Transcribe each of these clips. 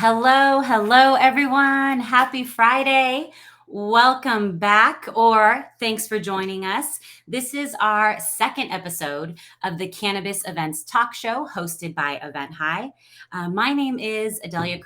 Hello, everyone. Happy Friday. Welcome back, or thanks for joining us. This is our second episode of the Cannabis Events Talkshow hosted by Eventhi. My name is Adelia.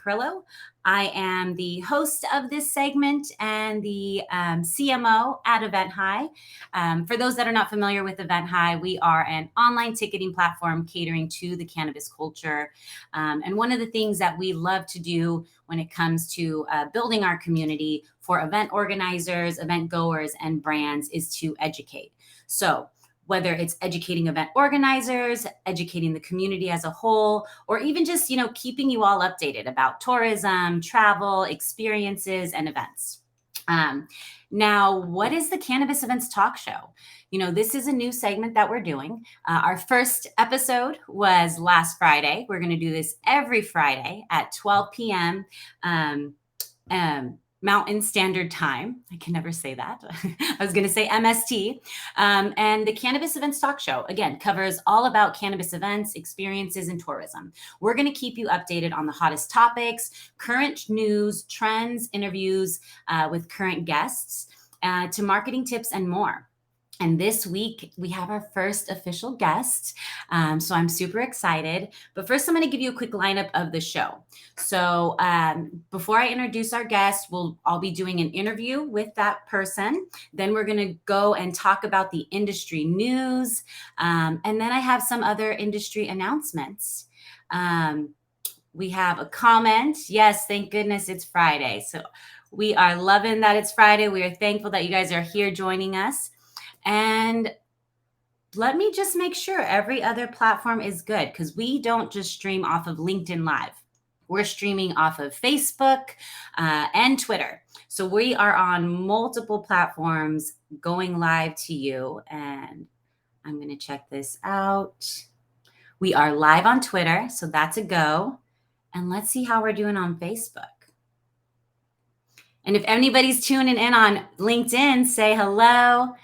I am the host of this segment and the CMO at Eventhi. For those that are not familiar with Eventhi, we are an online ticketing platform catering to the cannabis culture. And one of the things that we love to do when it comes to building our community for event organizers, event goers, and brands is to educate. So whether it's educating event organizers, educating the community as a whole, or even just, keeping you all updated about tourism, travel, experiences, and events. Now, what is the Cannabis Events Talk Show? This is a new segment that we're doing. Our first episode was last Friday. We're going to do this every Friday at 12 p.m. Mountain Standard Time. I can never say that. I was going to say MST. And the Cannabis Events Talk Show, again, covers all about cannabis events, experiences, and tourism. We're going to keep you updated on the hottest topics, current news, trends, interviews with current guests, to marketing tips and more. And this week, we have our first official guest. So I'm super excited. But first, I'm going to give you a quick lineup of the show. So before I introduce our guest, I'll be doing an interview with that person. Then we're going to go and talk about the industry news. And then I have some other industry announcements. We have a comment. Yes, thank goodness it's Friday. So we are loving that it's Friday. We are thankful that you guys are here joining us. And let me just make sure every other platform is good, because we don't just stream off of LinkedIn Live. We're streaming off of Facebook and Twitter. So we are on multiple platforms going live to you. And I'm going to check this out. We are live on Twitter, so that's a go. And let's see how we're doing on Facebook. And if anybody's tuning in on LinkedIn, say hello.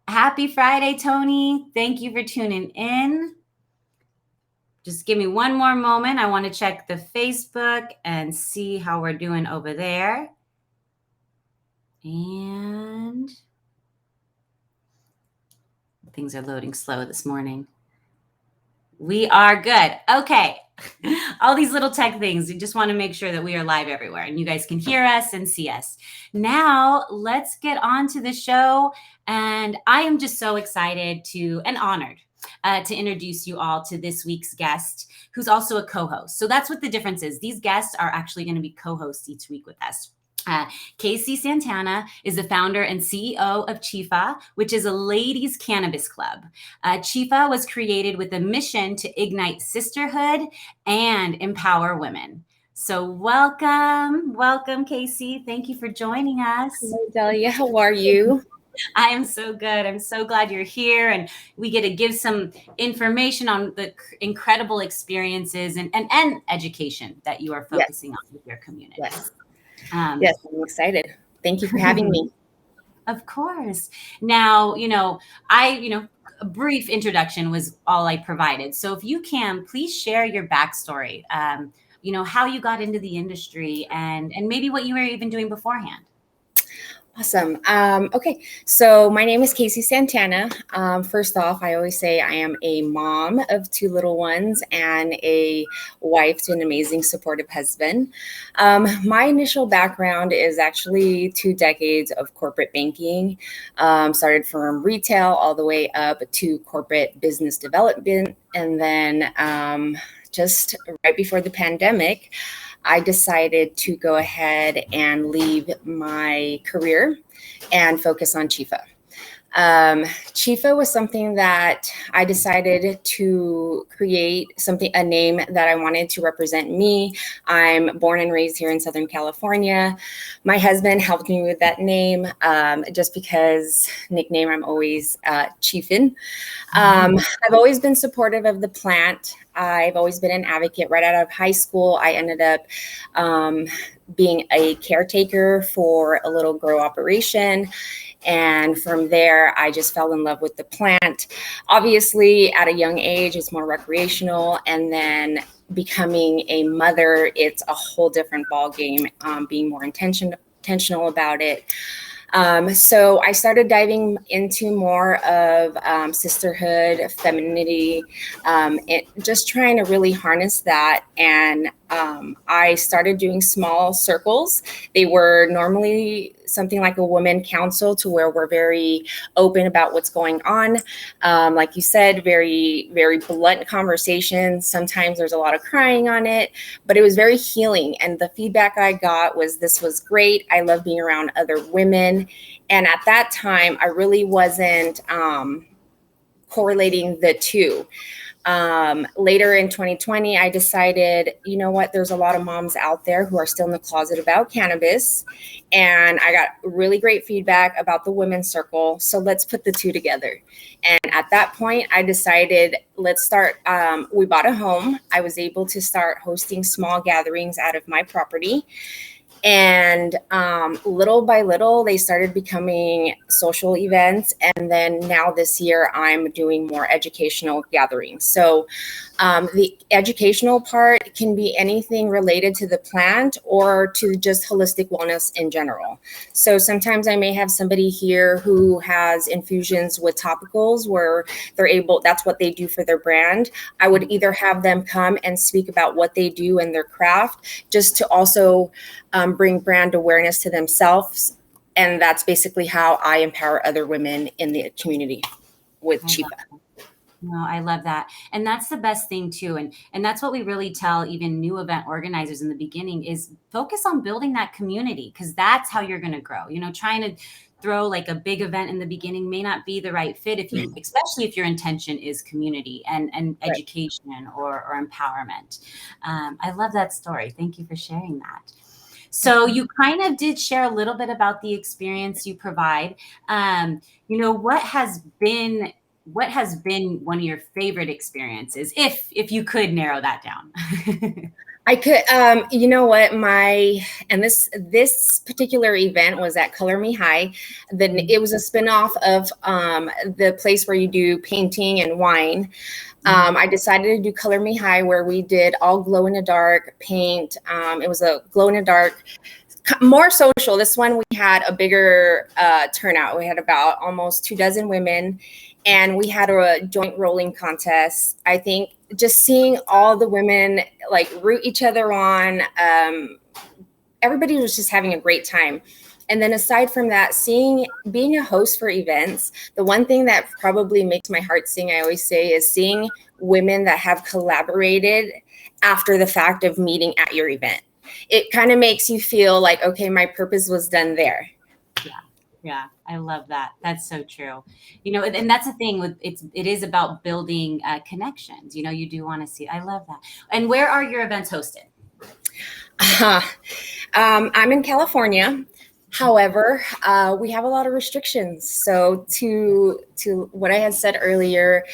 Happy Friday, Tony. Thank you for tuning in. Just give me one more moment. I want to check the Facebook and see how we're doing over there. And things are loading slow this morning. We are good. Okay. All these little tech things. We just want to make sure that we are live everywhere and you guys can hear us and see us. Now, let's get on to the show. And I am just so excited and honored to introduce you all to this week's guest, who's also a co-host. So that's what the difference is. These guests are actually going to be co-hosts each week with us. KC Santana is the founder and CEO of Chiefah, which is a ladies' cannabis club. Chiefah was created with a mission to ignite sisterhood and empower women. So welcome, KC. Thank you for joining us. Hello, Adelia. How are you? I am so good. I'm so glad you're here, and we get to give some information on the incredible experiences and education that you are focusing on with your community. Yes. Yes, I'm excited. Thank you for having me. Of course. Now, a brief introduction was all I provided. So if you can, please share your backstory, how you got into the industry and maybe what you were even doing beforehand. Awesome. Okay, so my name is KC Santana. First off, I always say I am a mom of two little ones and a wife to an amazing, supportive husband. My initial background is actually 2 decades of corporate banking. Started from retail all the way up to corporate business development. And then just right before the pandemic, I decided to go ahead and leave my career and focus on Chiefah. Chiefah was something that I decided to create a name that I wanted to represent me. I'm born and raised here in Southern California. My husband helped me with that name just because nickname, I'm always Chiefin. I've always been supportive of the plant. I've always been an advocate. Right out of high school, I ended up being a caretaker for a little grow operation. And from there, I just fell in love with the plant. Obviously, at a young age, it's more recreational. And then becoming a mother, it's a whole different ball game, being more intentional about it. So I started diving into more of sisterhood, femininity, just trying to really harness that. And I started doing small circles. They were normally something like a women council, to where we're very open about what's going on. Like you said, very, very blunt conversations. Sometimes there's a lot of crying on it, but it was very healing. And the feedback I got was, this was great. I love being around other women. And at that time, I really wasn't correlating the two. Later in 2020, I decided, you know what, there's a lot of moms out there who are still in the closet about cannabis. And I got really great feedback about the women's circle. So let's put the two together. And at that point, I decided, let's start. We bought a home. I was able to start hosting small gatherings out of my property. And little by little, they started becoming social events. And then now this year, I'm doing more educational gatherings. So the educational part can be anything related to the plant or to just holistic wellness in general. So sometimes I may have somebody here who has infusions with topicals where they're able, that's what they do for their brand. I would either have them come and speak about what they do in their craft, just to also bring brand awareness to themselves. And that's basically how I empower other women in the community with Chiefah. No, I love that. And that's the best thing too. And that's what we really tell even new event organizers in the beginning, is focus on building that community, because that's how you're going to grow. You know, trying to throw like a big event in the beginning may not be the right fit if you, especially if your intention is community and education or empowerment. I love that story. Thank you for sharing that. So you kind of did share a little bit about the experience you provide. You know, what has been one of your favorite experiences, if you could narrow that down? I could, you know what, this particular event was at Color Me High. Then it was a spinoff of the place where you do painting and wine. I decided to do Color Me High, where we did all glow in the dark paint. It was a glow in the dark, more social. This one, we had a bigger turnout. We had about almost 24 women, and we had a joint rolling contest. I think just seeing all the women like root each other on, everybody was just having a great time. And then aside from that, being a host for events, the one thing that probably makes my heart sing, I always say, is seeing women that have collaborated after the fact of meeting at your event. It kind of makes you feel like, okay, my purpose was done there. Yeah, I love that. That's so true. You know, and that's the thing with it is about building connections. You know, you do want to see. I love that. And where are your events hosted? I'm in California. However, we have a lot of restrictions. So to what I had said earlier,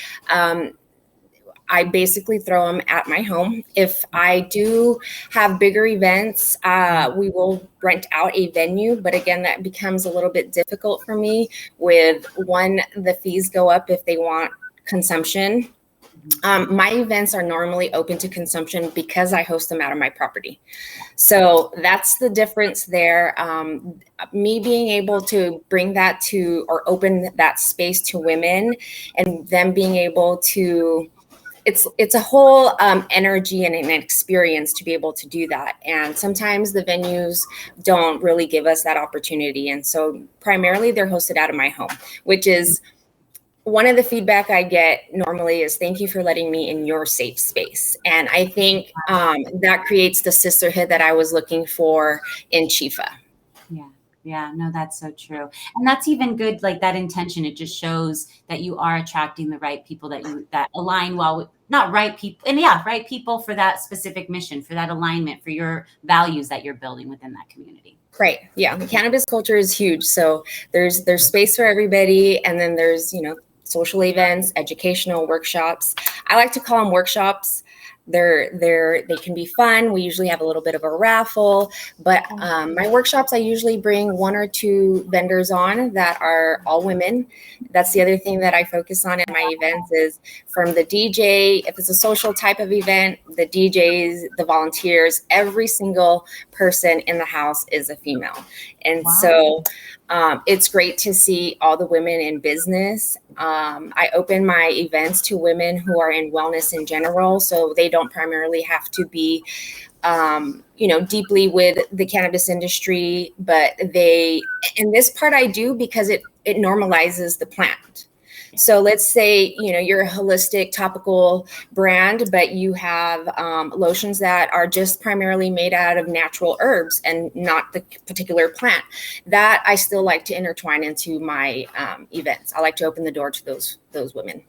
I basically throw them at my home. If I do have bigger events, we will rent out a venue. But again, that becomes a little bit difficult for me. With one, the fees go up if they want consumption. My events are normally open to consumption because I host them out of my property. So that's the difference there. Me being able to bring that to, or open that space to women, and them being able to, it's a whole energy and an experience to be able to do that. And sometimes the venues don't really give us that opportunity. And so primarily they're hosted out of my home, which is one of the feedback I get normally is, thank you for letting me in your safe space. And I think that creates the sisterhood that I was looking for in Chiefah. Yeah, no, that's so true. And that's even good, like that intention. It just shows that you are attracting the right people that align well with, not right people, and right people for that specific mission, for that alignment, for your values that you're building within that community. Right. Yeah. The cannabis culture is huge. So there's space for everybody. And then there's, social events, educational workshops. I like to call them workshops. They can be fun. We usually have a little bit of a raffle, but my workshops, I usually bring 1 or 2 vendors on that are all women. That's the other thing that I focus on in my events is from the DJ, if it's a social type of event, the DJs, the volunteers, every single person in the house is a female. And so it's great to see all the women in business. I open my events to women who are in wellness in general, so they don't primarily have to be, deeply with the cannabis industry, but and this part I do because it normalizes the plant. So let's say, you're a holistic topical brand, but you have lotions that are just primarily made out of natural herbs and not the particular plant. That I still like to intertwine into my events. I like to open the door to those women.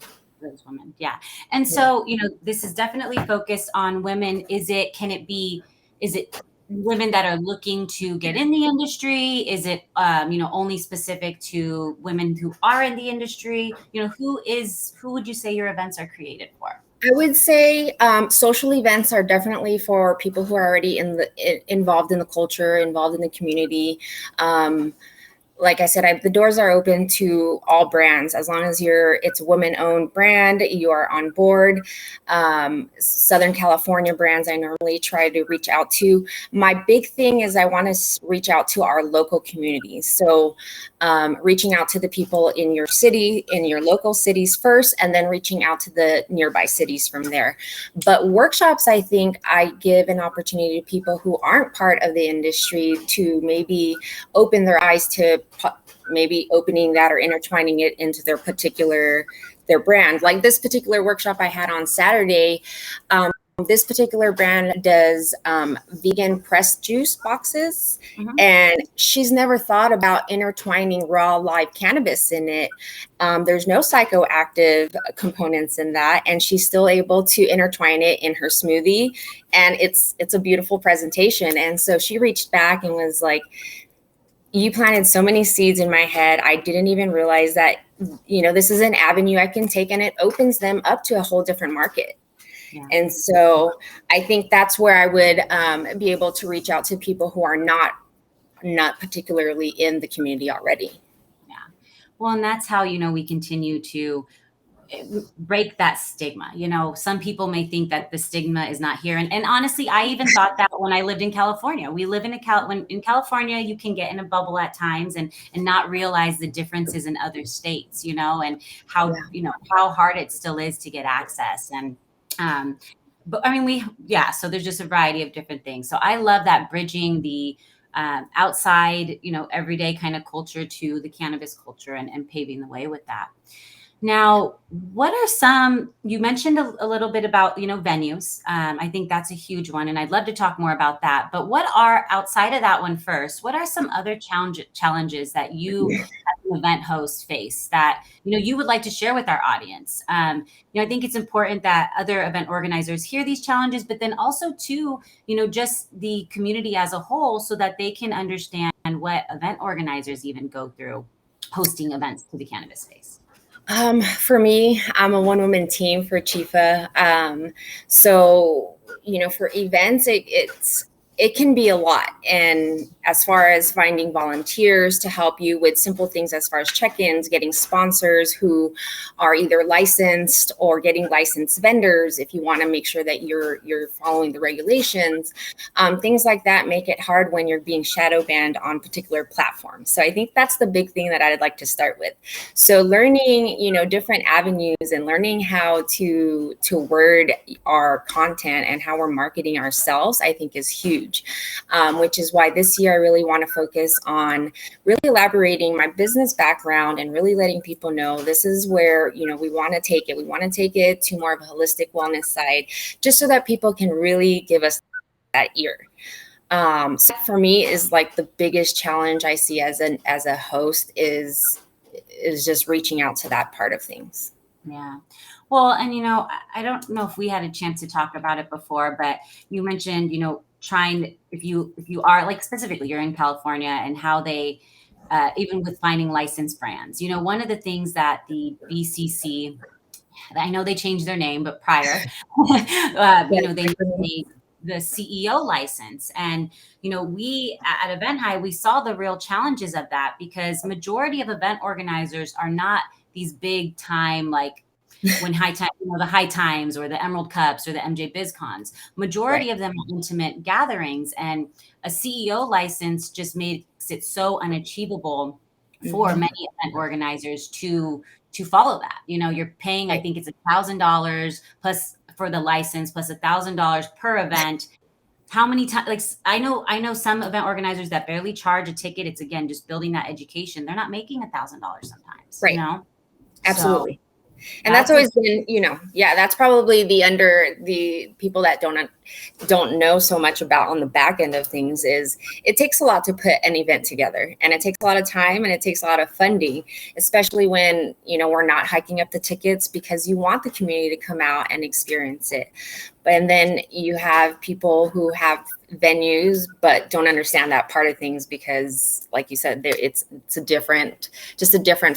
Yeah. And so, this is definitely focused on women. Is it women that are looking to get in the industry? Is it, only specific to women who are in the industry? Who would you say your events are created for? I would say social events are definitely for people who are already involved in the culture, involved in the community. Like I said, the doors are open to all brands as long as it's a woman-owned brand. You are on board. Southern California brands I normally try to reach out to. My big thing is I want to reach out to our local communities. So reaching out to the people in your city, in your local cities first, and then reaching out to the nearby cities from there. But workshops, I think I give an opportunity to people who aren't part of the industry to maybe open their eyes to maybe opening that or intertwining it into their brand. Like this particular workshop I had on Saturday, this particular brand does vegan pressed juice boxes, and she's never thought about intertwining raw live cannabis in it. There's no psychoactive components in that, and she's still able to intertwine it in her smoothie, and it's a beautiful presentation. And so she reached back and was like, you planted so many seeds in my head. I didn't even realize that, this is an avenue I can take, and it opens them up to a whole different market. Yeah. And so I think that's where I would be able to reach out to people who are not particularly in the community already. Yeah. Well, and that's how, we continue to break that stigma. Some people may think that the stigma is not here. And honestly, I even thought that when I lived in California. We live in in California, you can get in a bubble at times and not realize the differences in other states, and how, how hard it still is to get access. And but I mean, so there's just a variety of different things. So I love that bridging the outside, everyday kind of culture to the cannabis culture and paving the way with that. Now, what are you mentioned a little bit about, venues. I think that's a huge one, and I'd love to talk more about that. But what are, outside of that one first, what are some other challenges that you as an event host face that, you would like to share with our audience? I think it's important that other event organizers hear these challenges, but then also too, just the community as a whole, so that they can understand what event organizers even go through hosting events to the cannabis space. For me, I'm a one-woman team for Chiefah. So, for events, it can be a lot. And as far as finding volunteers to help you with simple things as far as check-ins, getting sponsors who are either licensed or getting licensed vendors, if you want to make sure that you're following the regulations, things like that make it hard when you're being shadow banned on particular platforms. So I think that's the big thing that I'd like to start with. So learning, different avenues and learning how to word our content and how we're marketing ourselves, I think is huge. Which is why this year I really want to focus on really elaborating my business background and really letting people know this is where, we want to take it. We want to take it to more of a holistic wellness side, just so that people can really give us that ear. So for me is like the biggest challenge I see as a host is just reaching out to that part of things. Yeah. Well, and, I don't know if we had a chance to talk about it before, but you mentioned, trying, if you are, like, specifically you're in California, and how they, even with finding licensed brands, one of the things that the BCC I know they changed their name, but prior, they made the CEO license. And, we at Event High, we saw the real challenges of that, because majority of event organizers are not these big time, like when high time, the High Times or the Emerald Cups or the MJ BizCons. Majority of them are intimate gatherings, and a CEO license just makes it so unachievable for many event organizers to follow that. You're paying, I think it's $1,000 plus for the license, plus $1,000 per event. How many times? Like, I know some event organizers that barely charge a ticket. It's, again, just building that education. They're not making $1,000 sometimes. Right. Absolutely. So, and that's always been, that's probably the people that don't know so much about on the back end of things, is it takes a lot to put an event together, and it takes a lot of time, and it takes a lot of funding, especially when, we're not hiking up the tickets, because you want the community to come out and experience it. And then you have people who have venues but don't understand that part of things, because, like you said, it's a different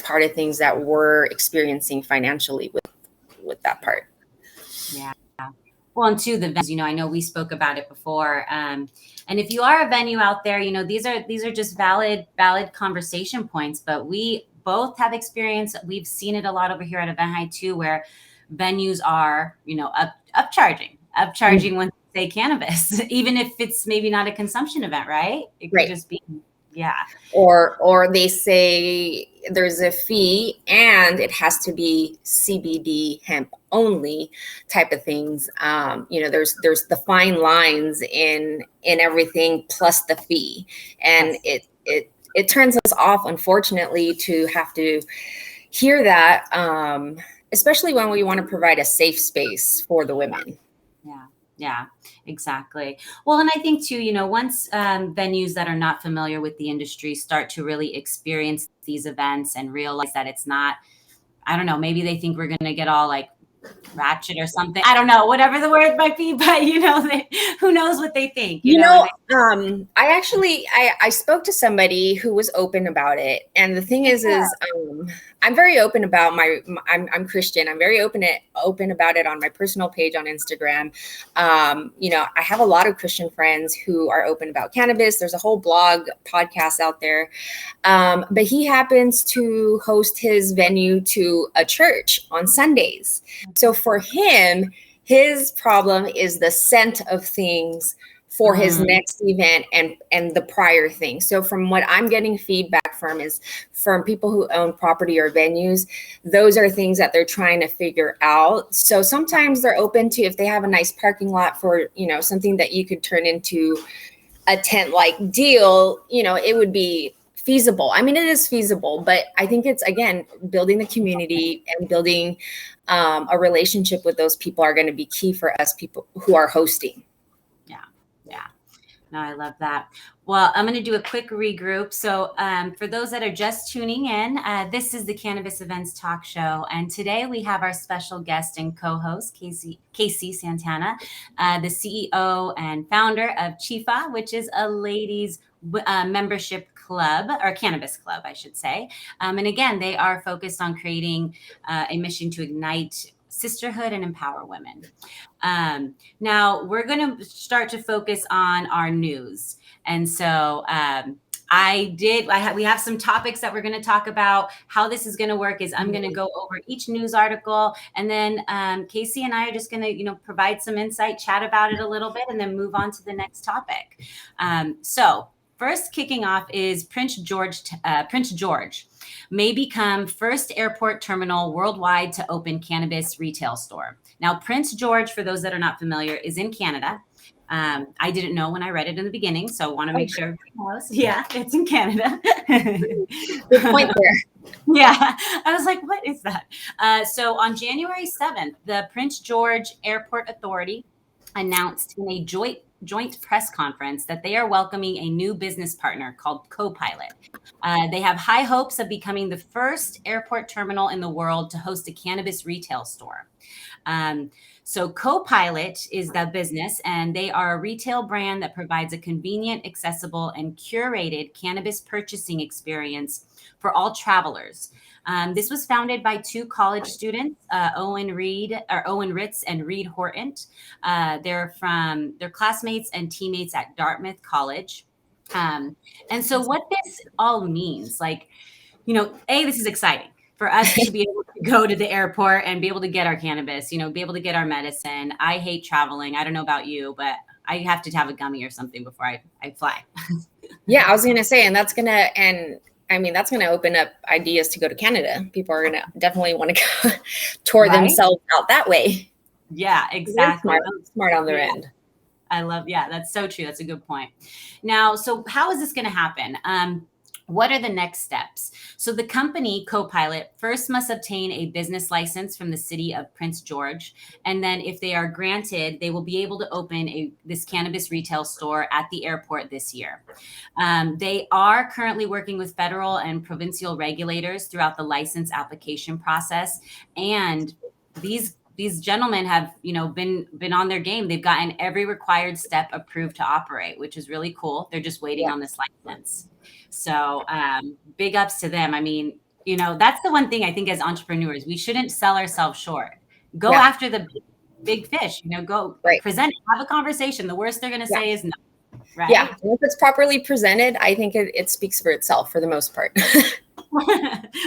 part of things that we're experiencing financially with that part. Yeah. Well, and two, the venues, I know we spoke about it before. And if you are a venue out there, these are just valid conversation points, but we both have experience. We've seen it a lot over here at Event High too, where venues are, upcharging when they say cannabis, even if it's maybe not a consumption event, right? It could just be, Or they say there's a fee and it has to be CBD hemp only type of things. There's the fine lines in everything, plus the fee, and it turns us off, unfortunately, to have to hear that, especially when we want to provide a safe space for the women. Yeah, exactly. Well, and I think too, once venues that are not familiar with the industry start to really experience these events and realize that it's not, I don't know, maybe they think we're going to get all like ratchet or something. I don't know, whatever the word might be, but who knows what they think. I spoke to somebody who was open about it, and the thing is I'm very open about I'm Christian. I'm very open about it on my personal page on Instagram. I have a lot of Christian friends who are open about cannabis. There's a whole blog podcast out there, but he happens to host his venue to a church on Sundays. So for him, his problem is the scent of things for his next event and the prior thing. So from what I'm getting feedback from people who own property or venues, those are things that they're trying to figure out. So sometimes they're open to, if they have a nice parking lot for, something that you could turn into a tent-like deal, it would be feasible. I mean, it is feasible, but I think it's, again, building the community and building a relationship with those people are going to be key for us people who are hosting. Yeah. No, I love that. Well, I'm going to do a quick regroup. So for those that are just tuning in, this is the Cannabis Events Talk Show. And today we have our special guest and co-host, KC Santana, the CEO and founder of Chiefah, which is a ladies membership club, or cannabis club, I should say. And again, they are focused on creating a mission to ignite sisterhood and empower women. Now we're going to start to focus on our news. And so we have some topics that we're going to talk about. How this is going to work is I'm going to go over each news article, and then KC and I are just going to, provide some insight, chat about it a little bit, and then move on to the next topic. So first, kicking off is Prince George may become first airport terminal worldwide to open cannabis retail store. Now, Prince George, for those that are not familiar, is in Canada. I didn't know when I read it in the beginning, so I want to make sure everybody knows. Yeah, it's in Canada. Good point there. Yeah, I was like, what is that? So on January 7th, the Prince George Airport Authority announced in a joint press conference that they are welcoming a new business partner called Copilot. They have high hopes of becoming the first airport terminal in the world to host a cannabis retail store. So Copilot is the business, and they are a retail brand that provides a convenient, accessible, and curated cannabis purchasing experience for all travelers. This was founded by two college students, Owen Ritz and Reed Horton. They're classmates and teammates at Dartmouth College. And so what this all means, like, this is exciting for us to be able to go to the airport and be able to get our cannabis, be able to get our medicine. I hate traveling. I don't know about you, but I have to have a gummy or something before I fly. Yeah, I was going to say, that's going to open up ideas to go to Canada. People are going to definitely want to go tour themselves out that way. Yeah, exactly. Smart on their end. That's so true. That's a good point. Now, so how is this going to happen? What are the next steps? So the company, Copilot, first must obtain a business license from the city of Prince George. And then if they are granted, they will be able to open this cannabis retail store at the airport this year. They are currently working with federal and provincial regulators throughout the license application process. And these gentlemen have, been on their game. They've gotten every required step approved to operate, which is really cool. They're just waiting on this license. So big ups to them. I mean, that's the one thing I think as entrepreneurs, we shouldn't sell ourselves short. Go after the big fish, go present, have a conversation. The worst they're going to say is no. Right. Yeah. And if it's properly presented, I think it speaks for itself for the most part.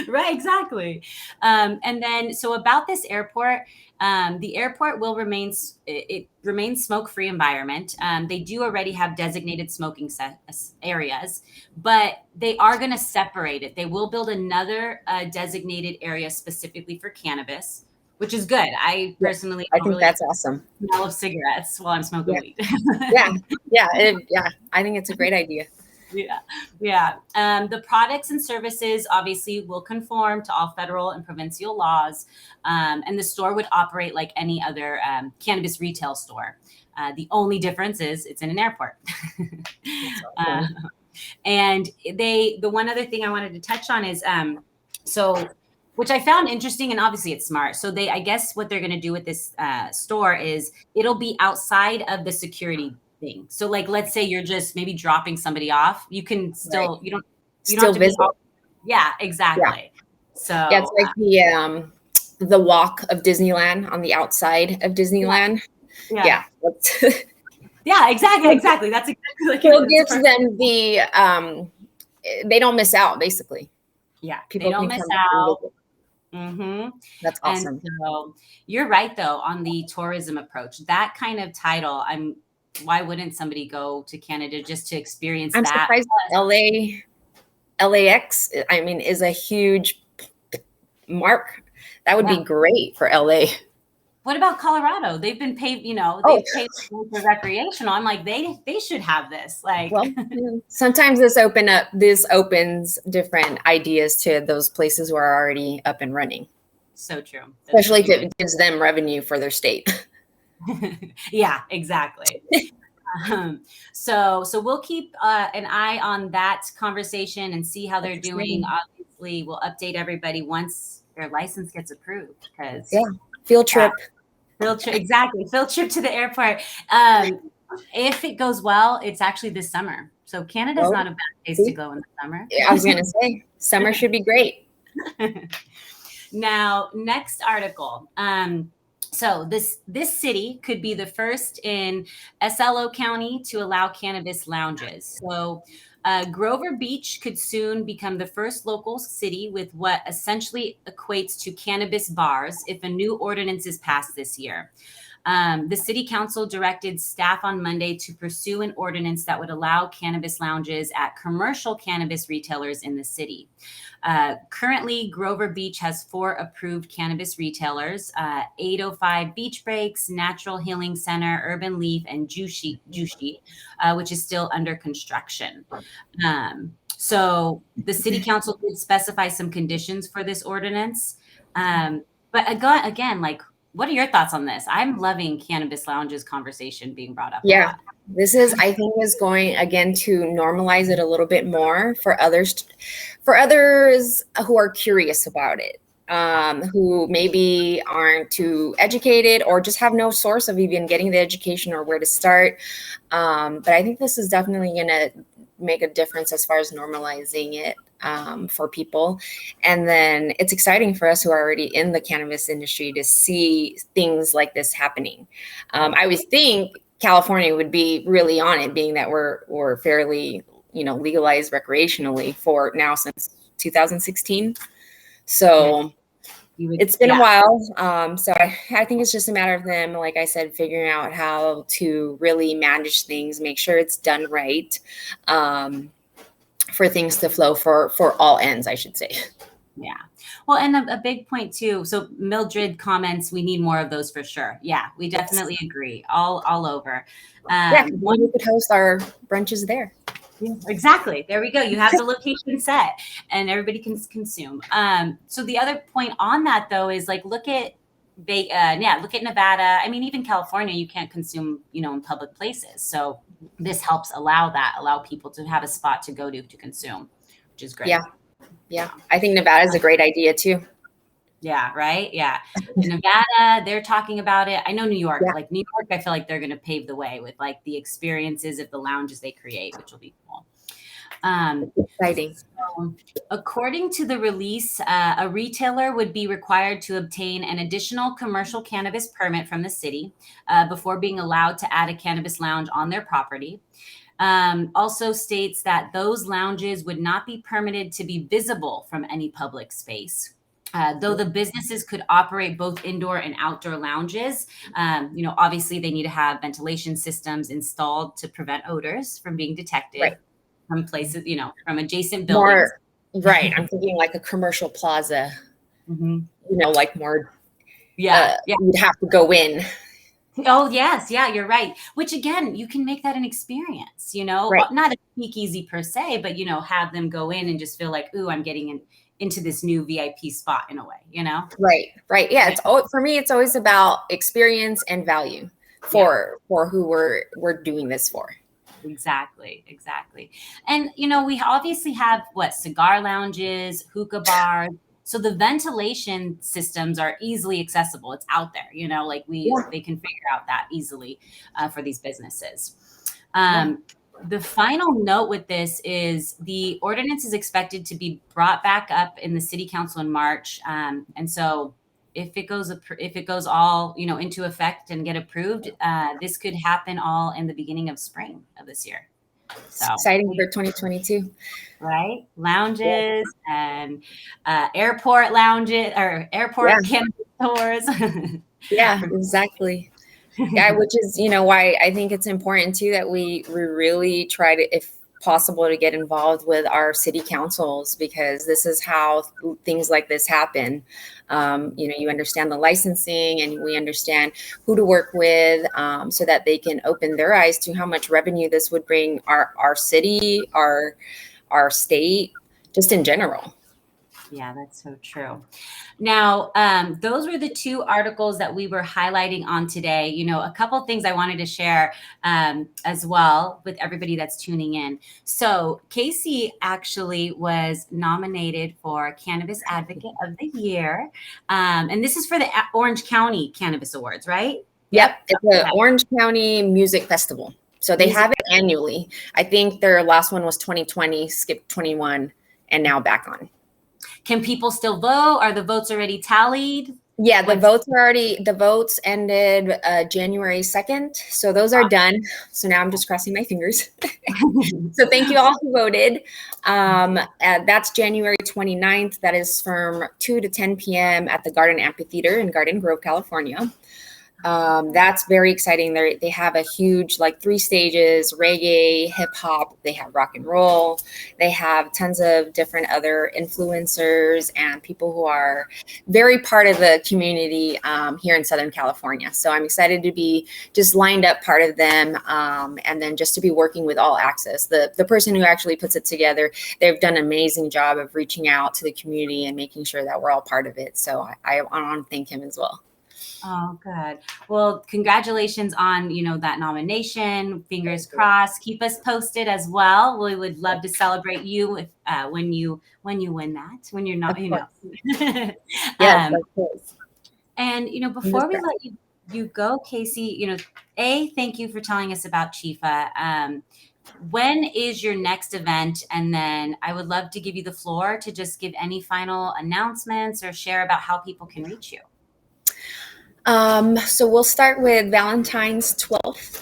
Right, exactly. And then, so about this airport, the airport will remains smoke-free environment. They do already have designated smoking areas, but they are going to separate it. They will build another designated area specifically for cannabis, which is good. I personally, I think that's awesome. Smell of cigarettes while I'm smoking weed. Yeah. I think it's a great idea. Yeah. The products and services obviously will conform to all federal and provincial laws, and the store would operate like any other cannabis retail store. The only difference is it's in an airport. And the one other thing I wanted to touch on is which I found interesting, and obviously it's smart. So I guess what they're going to do with this store is it'll be outside of the security thing. So like, let's say you're just maybe dropping somebody off, you can still, you don't have to visit. Yeah, exactly. Yeah. So it's like the walk of Disneyland on the outside of Disneyland. Yeah. Yeah, exactly. That's exactly like it gives them they don't miss out, basically. Yeah, people don't miss out. Mm-hmm. That's awesome. And so you're right, though, on the tourism approach. That kind of title, why wouldn't somebody go to Canada just to experience I'm that? surprised LAX, is a huge mark. That would be great for LA. What about Colorado? They've been paid, they've paid for recreational. I'm like, they should have this. Like, well, sometimes this opens different ideas to those places who are already up and running. So true. Especially if it gives them revenue for their state. Yeah, exactly. So we'll keep an eye on that conversation and see how they're doing. Obviously, we'll update everybody once their license gets approved. Because field trip. Exactly. Field trip to the airport. If it goes well, it's actually this summer. So Canada's not a bad place to go in the summer. I was going to say, summer should be great. Now, next article. So this city could be the first in SLO County to allow cannabis lounges. So Grover Beach could soon become the first local city with what essentially equates to cannabis bars if a new ordinance is passed this year. The city council directed staff on Monday to pursue an ordinance that would allow cannabis lounges at commercial cannabis retailers in the city. Currently, Grover Beach has 4 approved cannabis retailers, 805 Beach Breaks, Natural Healing Center, Urban Leaf, and Juicy, which is still under construction. So the city council did specify some conditions for this ordinance. But again, like, what are your thoughts on this? I'm loving cannabis lounges conversation being brought up. Yeah, this I think is going again to normalize it a little bit more for others who are curious about it. who maybe aren't too educated or just have no source of even getting the education or where to start. But I think this is definitely going to make a difference as far as normalizing it for people. And then it's exciting for us who are already in the cannabis industry to see things like this happening. I always think California would be really on it, being that we're fairly, legalized recreationally for now since 2016. So it's been a while. So I think it's just a matter of them, like I said, figuring out how to really manage things, make sure it's done right, for things to flow for all ends, I should say. Yeah. Well, and a big point too. So Mildred comments, we need more of those for sure. Yeah, we definitely agree. All over. We could host our brunches there. Yeah, exactly. There we go. You have the location set and everybody can consume. So the other point on that though is like, look at Nevada. I mean, even California, you can't consume, in public places. So this helps allow people to have a spot to go to consume, which is great. Yeah. I think Nevada is a great idea too. Yeah. Right. Yeah. In Nevada, they're talking about it. I know New York, like New York, I feel like they're going to pave the way with like the experiences of the lounges they create, which will be cool. Exciting. So, according to the release, a retailer would be required to obtain an additional commercial cannabis permit from the city before being allowed to add a cannabis lounge on their property. Also states that those lounges would not be permitted to be visible from any public space. Though the businesses could operate both indoor and outdoor lounges, obviously they need to have ventilation systems installed to prevent odors from being detected from places, from adjacent buildings. Right. I'm thinking like a commercial plaza, like more, you'd have to go in. Oh, yes. Yeah, you're right. Which again, you can make that an experience, not a speakeasy per se, but, have them go in and just feel like, ooh, I'm getting into this new VIP spot in a way, Right. Yeah. For me, it's always about experience and value for who we're doing this for. Exactly. And, we obviously have cigar lounges, hookah bars. So the ventilation systems are easily accessible. It's out there, they can figure out that easily for these businesses. The final note with this is the ordinance is expected to be brought back up in the city council in March. And so if it goes all, into effect and get approved, this could happen all in the beginning of spring of this year. So exciting for 2022. Right? Lounges and airport lounges or airport cannabis stores. Yeah, exactly. Yeah, which is, why I think it's important too that we really try to, if possible, to get involved with our city councils, because this is how things like this happen. You understand the licensing and we understand who to work with, so that they can open their eyes to how much revenue this would bring our city, our state, just in general. Yeah, that's so true. Now, those were the two articles that we were highlighting on today. A couple of things I wanted to share as well with everybody that's tuning in. So KC actually was nominated for Cannabis Advocate of the Year. And this is for the Orange County Cannabis Awards, right? Yep. It's the Orange County Music Festival. So they have it annually. I think their last one was 2020, skipped 21, and now back on. Can people still vote? Are the votes already tallied? Yeah, the votes ended January 2nd. So those are done. So now I'm just crossing my fingers. So thank you all who voted. That's January 29th. That is from 2 to 10 p.m. at the Garden Amphitheater in Garden Grove, California. That's very exciting. They have a huge, 3 stages, reggae, hip hop, they have rock and roll, they have tons of different other influencers and people who are very part of the community here in Southern California. So I'm excited to be just lined up part of them, and then just to be working with All Access. The person who actually puts it together, they've done an amazing job of reaching out to the community and making sure that we're all part of it. So I want to thank him as well. Oh, good. Well, congratulations on, that nomination. Fingers Thank you. crossed. Keep us posted as well. We would love to celebrate you if, when you win that, when you're not, Of course. Yes, Um, of course. and Fingers before we crossed. let you go, Casey, thank you for telling us about Chiefah. When is your next event? And then I would love to give you the floor to just give any final announcements or share about how people can reach you. So we'll start with Valentine's 12th.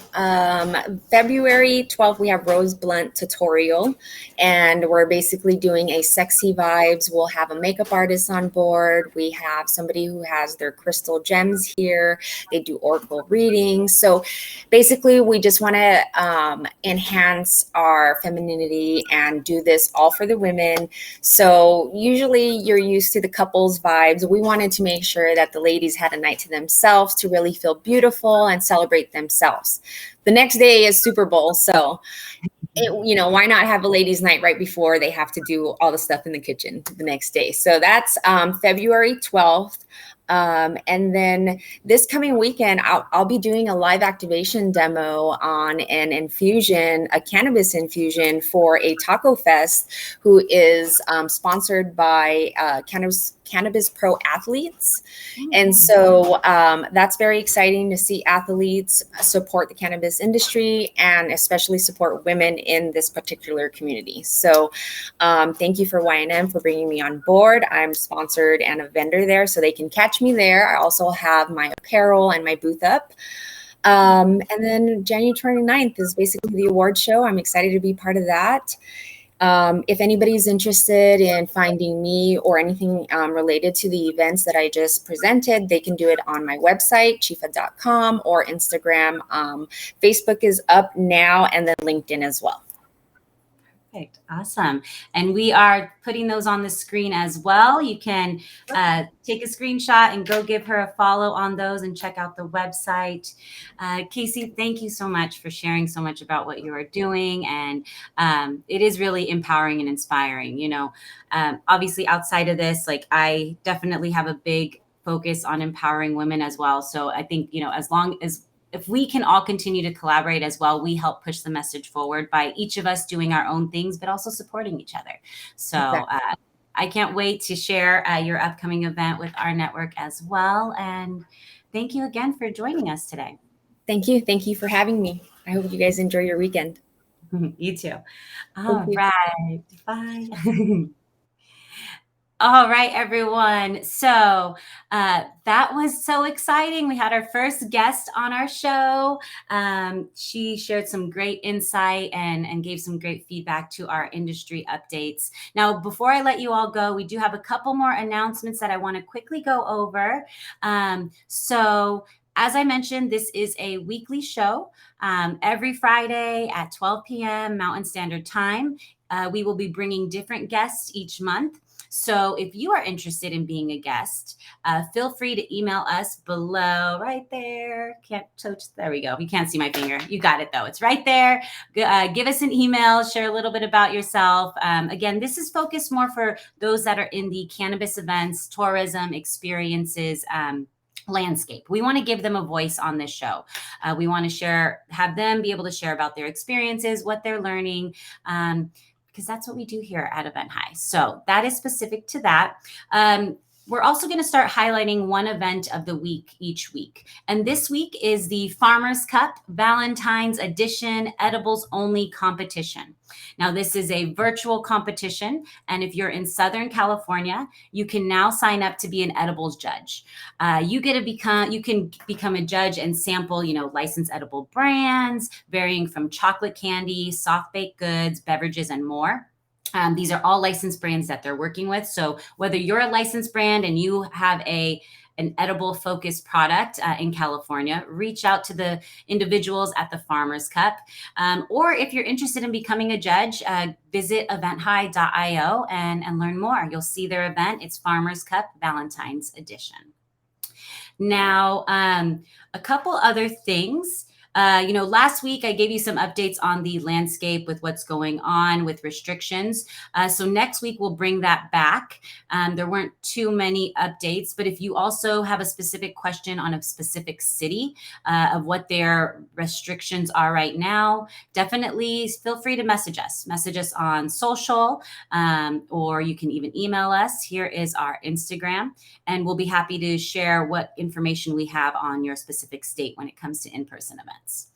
February 12th, we have Rose Blunt tutorial, and we're basically doing a sexy vibes. We'll have a makeup artist on board. We have somebody who has their crystal gems here. They do oracle readings. So basically, we just want to enhance our femininity and do this all for the women. So usually you're used to the couples vibes. We wanted to make sure that the ladies had a night to themselves to really feel beautiful and celebrate themselves. The next day is Super Bowl, so why not have a ladies' night right before they have to do all the stuff in the kitchen the next day? So that's February 12th. And then this coming weekend, I'll be doing a live activation demo on an infusion, a cannabis infusion for a taco fest who is sponsored by Cannabis Pro athletes. And so that's very exciting to see athletes support the cannabis industry and especially support women in this particular community. So thank you for Y&M for bringing me on board. I'm sponsored and a vendor there, so they can catch me there. I also have my apparel and my booth up. And then January 29th is basically the award show. I'm excited to be part of that. If anybody's interested in finding me or anything related to the events that I just presented, they can do it on my website, chiefah.com, or Instagram. Facebook is up now, and then LinkedIn as well. Perfect. Awesome. And we are putting those on the screen as well. You can take a screenshot and go give her a follow on those and check out the website. Casey, thank you so much for sharing so much about what you are doing. And it is really empowering and inspiring. Obviously outside of this, like I definitely have a big focus on empowering women as well. So I think, as long as if we can all continue to collaborate as well, we help push the message forward by each of us doing our own things, but also supporting each other. So I can't wait to share your upcoming event with our network as well. And thank you again for joining us today. Thank you. Thank you for having me. I hope you guys enjoy your weekend. You too. All right. Bye. All right, everyone. So that was so exciting. We had our first guest on our show. She shared some great insight and gave some great feedback to our industry updates. Now, before I let you all go, we do have a couple more announcements that I want to quickly go over. So as I mentioned, this is a weekly show every Friday at 12 p.m. Mountain Standard Time. We will be bringing different guests each month. So if you are interested in being a guest, feel free to email us below right there. There we go. You can't see my finger. You got it though. It's right there. Give us an email, share a little bit about yourself. Again, this is focused more for those that are in the cannabis events, tourism, experiences, landscape. We want to give them a voice on this show. We want to have them be able to share about their experiences, what they're learning, because that's what we do here at Event High. So that is specific to that. We're also going to start highlighting one event of the week each week. And this week is the Farmers Cup Valentine's Edition Edibles Only competition. Now, this is a virtual competition. And if you're in Southern California, you can now sign up to be an edibles judge. You can become a judge and sample, licensed edible brands, varying from chocolate candy, soft baked goods, beverages, and more. These are all licensed brands that they're working with. So whether you're a licensed brand and you have an edible focused product in California, reach out to the individuals at the Farmers Cup. Or if you're interested in becoming a judge, visit eventhi.io and learn more. You'll see their event. It's Farmers Cup Valentine's Edition. Now, a couple other things. Last week I gave you some updates on the landscape with what's going on with restrictions. So next week we'll bring that back. There weren't too many updates, but if you also have a specific question on a specific city of what their restrictions are right now, definitely feel free to message us. Message us on social, or you can even email us. Here is our Instagram, and we'll be happy to share what information we have on your specific state when it comes to in-person events.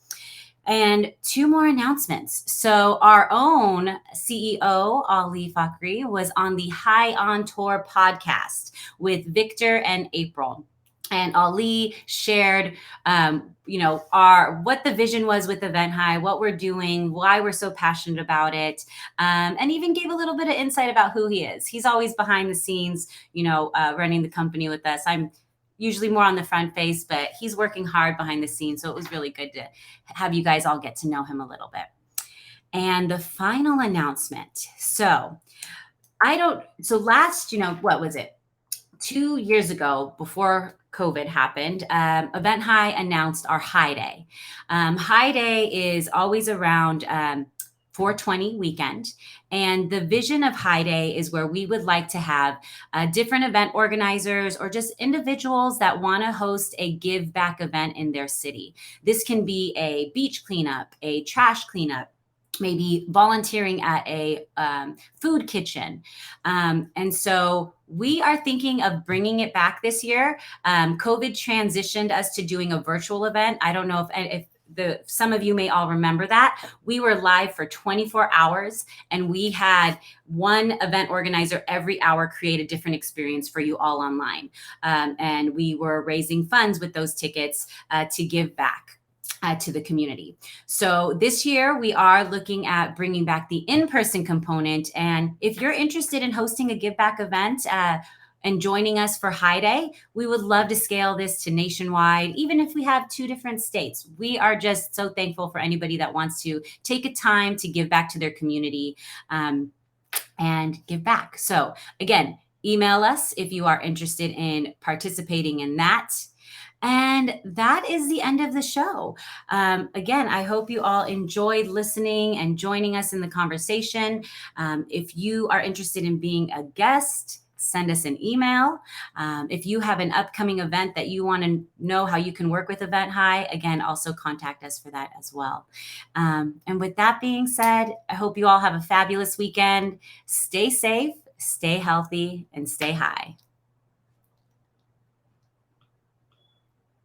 And two more announcements. So our own CEO, Ali Fakhri, was on the High on Tour podcast with Victor and April. And Ali shared, what the vision was with Event High, what we're doing, why we're so passionate about it, and even gave a little bit of insight about who he is. He's always behind the scenes, running the company with us. I'm usually more on the front face, but he's working hard behind the scenes. So it was really good to have you guys all get to know him a little bit. And the final announcement. So last, what was it? 2 years ago, before COVID happened, Event High announced our High Day. High Day is always around 420 weekend. And the vision of High Day is where we would like to have different event organizers or just individuals that want to host a give back event in their city. This can be a beach cleanup, a trash cleanup, maybe volunteering at a food kitchen. And so we are thinking of bringing it back this year. COVID transitioned us to doing a virtual event. I don't know if some of you may all remember that. We were live for 24 hours and we had one event organizer every hour create a different experience for you all online. And we were raising funds with those tickets to give back to the community. So this year we are looking at bringing back the in-person component. And if you're interested in hosting a give back event, and joining us for High Day, we would love to scale this to nationwide, even if we have 2 different states. We are just so thankful for anybody that wants to take a time to give back to their community and give back. So again, email us if you are interested in participating in that. And that is the end of the show. Again, I hope you all enjoyed listening and joining us in the conversation. If you are interested in being a guest, send us an email. If you have an upcoming event that you want to know how you can work with Event High, again, also contact us for that as well. And with that being said, I hope you all have a fabulous weekend. Stay safe, stay healthy, and stay high.